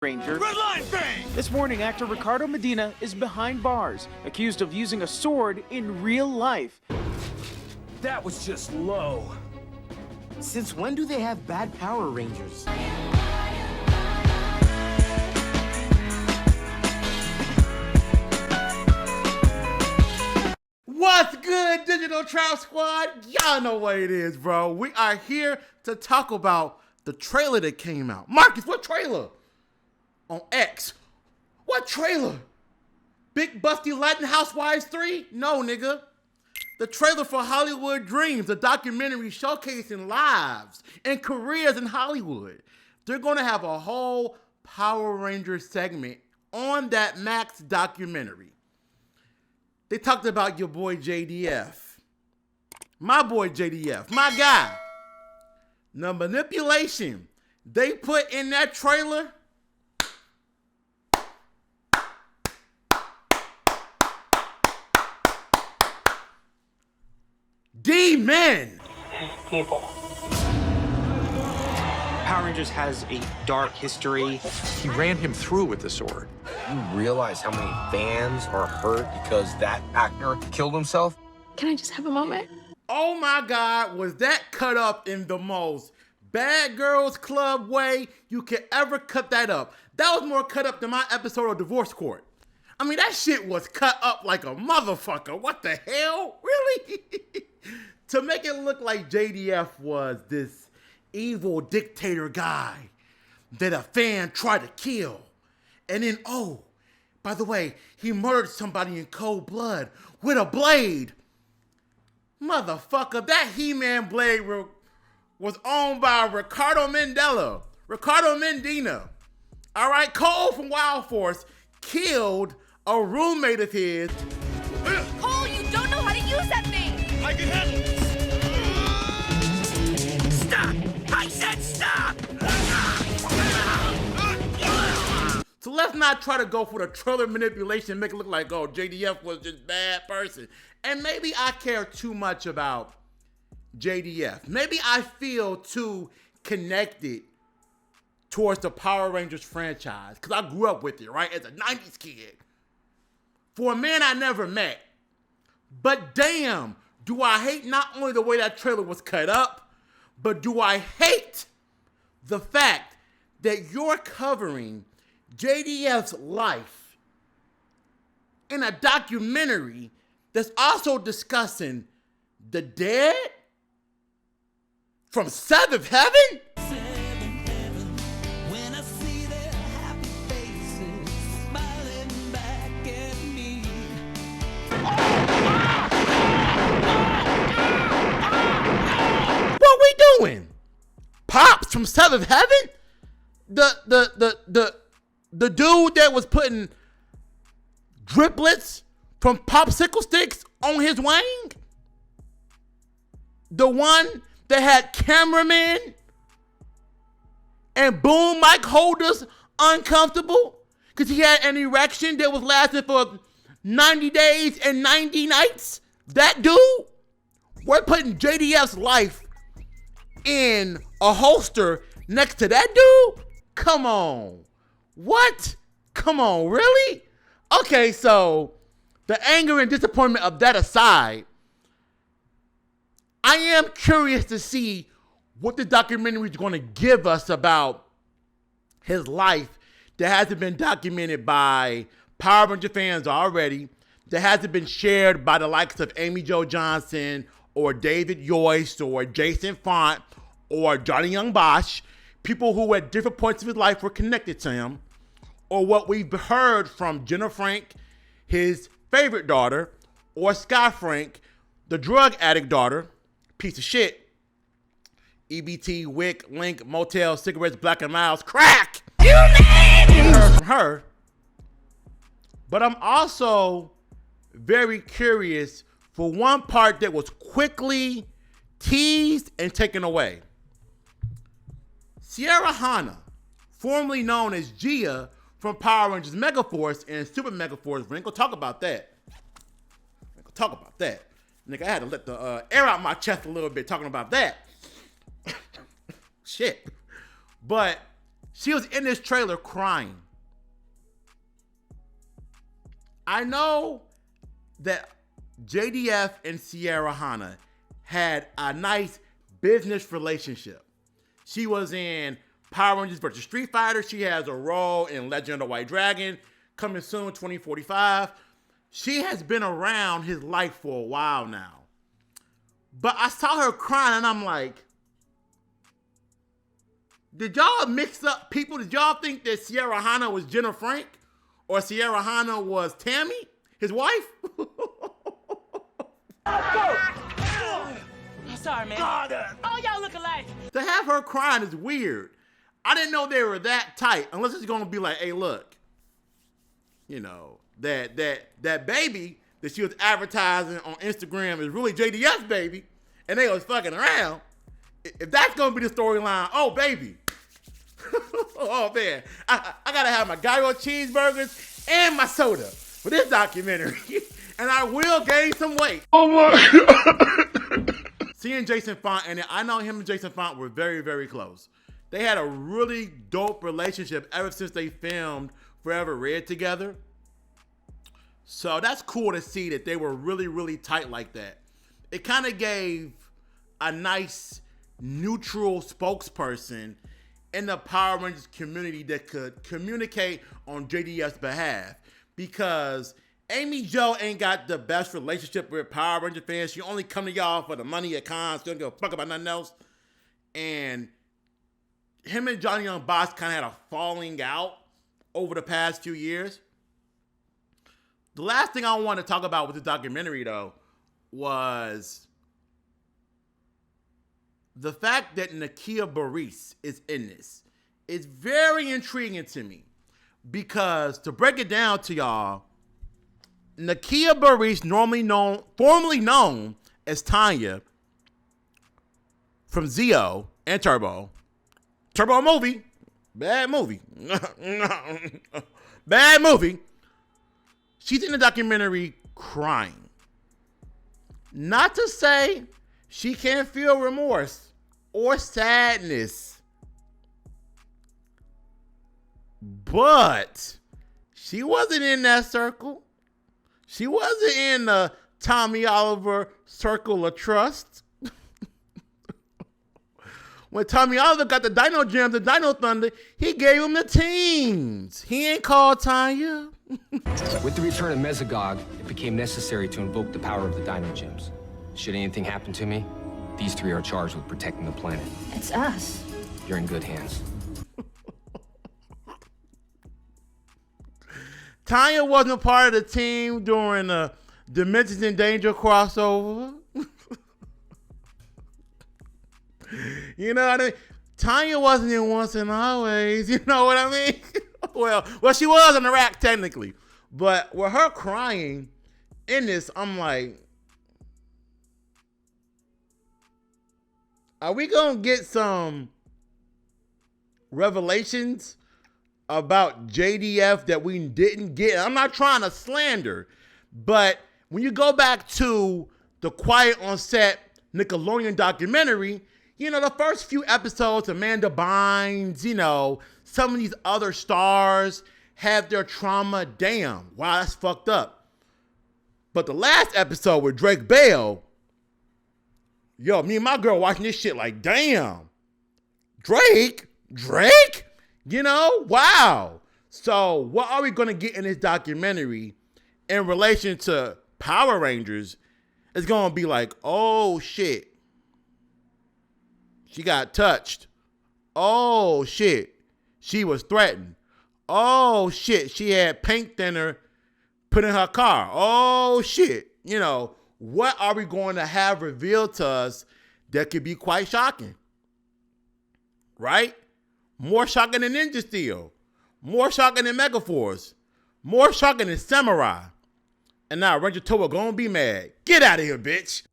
Ranger. Red line bang! This morning, actor Ricardo Medina is behind bars, accused of using a sword in real life. That was just low. Since when do they have bad Power Rangers? What's good, Digital Trap Squad? Y'all know what it is, bro. We are here to talk about the trailer that came out. Marcus, what trailer? On X. What trailer? Big Busty Latin Housewives 3? No, nigga. The trailer for Hollywood Dreams, a documentary showcasing lives and careers in Hollywood. They're gonna have a whole Power Rangers segment on that Max documentary. They talked about your boy JDF. My boy JDF, my guy. The manipulation they put in that trailer. D-men. People. Power Rangers has a dark history. He ran him through with the sword. You realize how many fans are hurt because that actor killed himself? Can I just have a moment? Oh my God, was that cut up in the most Bad Girls Club way you could ever cut that up. That was more cut up than my episode of Divorce Court. I mean, that shit was cut up like a motherfucker. What the hell? Really? To make it look like JDF was this evil dictator guy that a fan tried to kill. And then, oh, by the way, he murdered somebody in cold blood with a blade. Motherfucker, that He-Man blade was owned by Ricardo Medina. All right, Cole from Wild Force killed a roommate of his. Cole, you don't know how to use that thing! I can handle this! Stop! I said stop! So let's not try to go for the trailer manipulation and make it look like, oh, JDF was just a bad person. And maybe I care too much about JDF. Maybe I feel too connected towards the Power Rangers franchise because I grew up with it, right? As a 90s kid. For a man I never met. But damn, do I hate not only the way that trailer was cut up, but do I hate the fact that you're covering JDF's life in a documentary that's also discussing the dead from seventh heaven? What we doing? Pops from seventh heaven? The dude that was putting driplets from popsicle sticks on his wing? The one that had cameramen and boom mic holders uncomfortable because he had an erection that was lasting for 90 days and 90 nights? That dude? We're putting JDF's life in a holster next to that dude? Come on. What? Come on, really? Okay, so the anger and disappointment of that aside, I am curious to see what the documentary is going to give us about his life that hasn't been documented by Power Ranger fans already, that hasn't been shared by the likes of Amy Jo Johnson or David Yost or Jason Font or Johnny Young Bosch, people who at different points of his life were connected to him, or what we've heard from Jenna Frank, his favorite daughter, or Sky Frank, the drug addict daughter, piece of shit, EBT, Wick, Link, Motel, cigarettes, Black and Miles, crack! You heard from her. But I'm also very curious for one part that was quickly teased and taken away. Sierra Hana, formerly known as Gia from Power Rangers Megaforce and Super Megaforce, we ain't gonna talk about that. Nigga, I had to let the air out my chest a little bit talking about that. Shit. But She was in this trailer crying. I know that JDF and Sierra Hana had a nice business relationship. She was in Power Rangers vs. Street Fighter. She has a role in Legend of the White Dragon, coming soon, 2045. She has been around his life for a while now. But I saw her crying and I'm like, did y'all mix up people? Did y'all think that Sierra Hana was Jenna Frank? Or Sierra Hana was Tammy, his wife? Sorry, man. Oh, y'all look alike. To have her crying is weird. I didn't know they were that tight, unless it's gonna be like, hey, look, you know, that baby that she was advertising on Instagram is really JDF's baby, and they was fucking around. If that's gonna be the storyline, oh baby. Oh man, I gotta have my gyro cheeseburgers and my soda for this documentary, and I will gain some weight. Oh my God. Seeing Jason Font, and I know him and Jason Font were very, very close. They had a really dope relationship ever since they filmed Forever Red together. So that's cool to see that they were really, really tight like that. It kind of gave a nice neutral spokesperson in the Power Rangers community that could communicate on JDF's behalf, because Amy Jo ain't got the best relationship with Power Ranger fans. She only come to y'all for the money at cons. She don't give a fuck about nothing else. And him and Johnny Young Boss kind of had a falling out over the past few years. The last thing I want to talk about with the documentary, though, was the fact that Nakia Burress is in this. It's very intriguing to me, because to break it down to y'all, Nakia Burress, formerly known as Tanya from Zeo and Turbo movie, bad movie, bad movie. She's in the documentary crying. Not to say she can't feel remorse or sadness, but she wasn't in that circle. She wasn't in the Tommy Oliver circle of trust. When Tommy Oliver got the Dino Gems, the Dino Thunder, he gave him the teams. He ain't called Tanya. With the return of Mesogog, it became necessary to invoke the power of the Dino Gems. Should anything happen to me, these three are charged with protecting the planet. It's us. You're in good hands. Tanya wasn't part of the team during the Dimensions in Danger crossover. You know what I mean? Tanya wasn't in Once and Always. You know what I mean? well, she was in the rack technically. But with her crying in this, I'm like, are we going to get some revelations about JDF that we didn't get? I'm not trying to slander, but when you go back to the Quiet on Set Nickelodeon documentary, you know, the first few episodes, Amanda Bynes, you know, some of these other stars have their trauma. Damn, wow, that's fucked up. But the last episode with Drake Bell, yo, me and my girl watching this shit like, damn, Drake, you know, wow. So what are we going to get in this documentary in relation to Power Rangers? It's going to be like, oh shit, she got touched. Oh shit, she was threatened. Oh shit, she had paint thinner put in her car. Oh shit, you know, what are we going to have revealed to us that could be quite shocking? Right? More shocking than Ninja Steel. More shocking than Megaforce. More shocking than Samurai. And now Ranger Toa gonna be mad. Get out of here, bitch.